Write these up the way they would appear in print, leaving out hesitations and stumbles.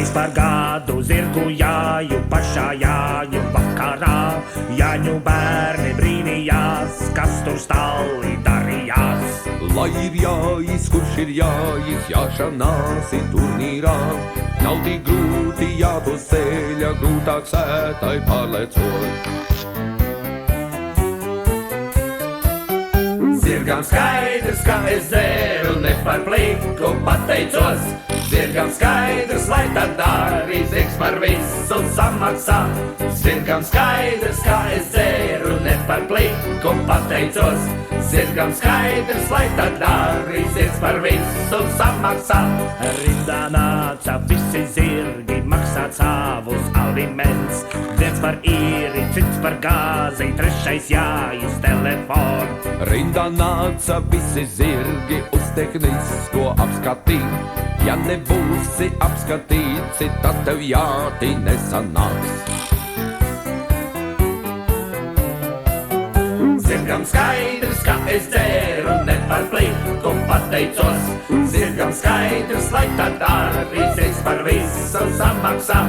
Reiz par gadu zirgu jāju pašā jāju vakarā. Jāņu bērni brīnījās, kas tur stāli darījās. Lai ir jāiz, kurš ir jāiz, jāšanās ir turnīrā. Nav tik grūti jāto ceļa, grūtāk sētai pārlecot. Zirgam skaidrs, ka es dzēru, ne par pliku pateicos. Zirgam skaidrs, lai tad dari, zirgs par visu samaksā. Zirgam skaidrs, ka es dzēru, ne par pliku pateicos. Zirgam skaidrs, lai tad dari, zirgs par visu samaksā. Rindā nāca visi zirgi maksāt savus aliments. Viens par īri, cits par gāzi, trešais jāiz telefonu. Rindā nāca visi zirgi uz tehnisko apskatīt. Ja nebūsi apskatīts, tad tev jāti nesanāks. Zirgam skaidrs, ka es dzēru, ne par pliku pateicos. Zirgam skaidrs, lai tad arī zirgs par visu samaksā.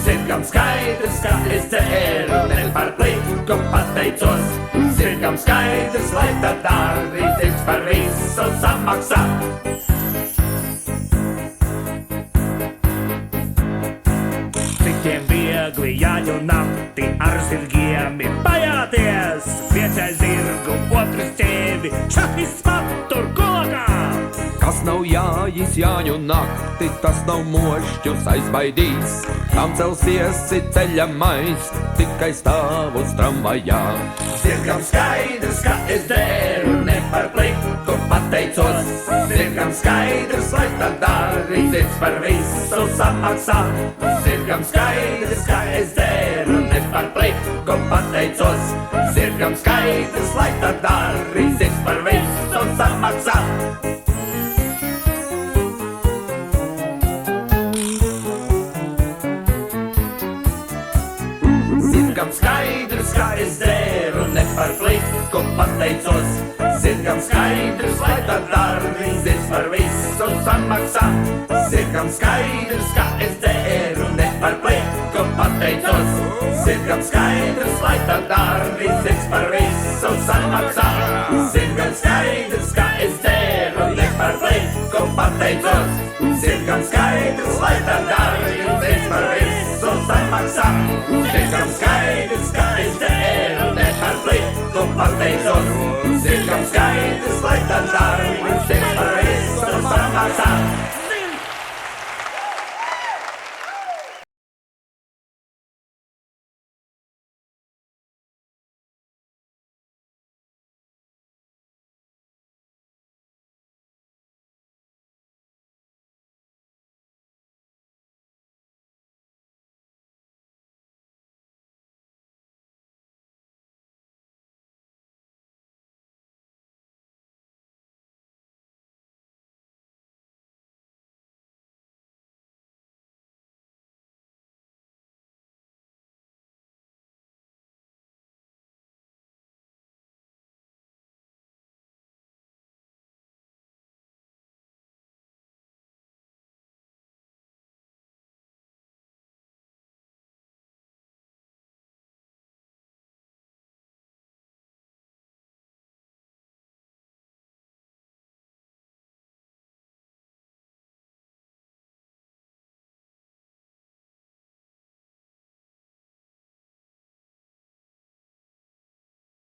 Zirgam skaidrs, ka es dzēru, ne par pliku pateicos. Zirgam skaidrs, lai tad arī zirgs par visu samaksā. Citiem viegli jāņu nakti ar zirgiem ir bajāties. Viens aiz zirgu, otrs ķēvi, šahis patur kokā. Kas nav jāiz, jāņu nakti, tas nav mošķus aizbaidīs. Tam celsies ceļa mais, tikai stāvus tramvajā. Zirgam skaidrs, ka es dzēru, ne par pliku pateicos. Zirgam skaidrs, lai tad dari, zirgs par visu samaksā. Zirgam skaidrs, ka es dzēru, ne par pliku pateicos. Zirgam skaidrs, lai tad dari, zirgs par visu samaksā. Zirgam skaidrs, ka es dzēru, ne par pliku pateicos. Zirgam skaidrs, lai tad dari, zirgs par visu samaksā. Zirgam skaidrs, ka es dzēru, ne par pliku pateicos. Zirgam skaidrs, lai tad dari, zirgs par visu samaksā. Zirgam skaidrs, ka es dzēru, ne par pliku pateicos. Zirgam skaidrs, lai tad dari, zirgs par visu samaksā. Zirgam skaidrs, ka es dzēru, ne par pliku pateicos. Zirgam skaidrs, lai tad dari,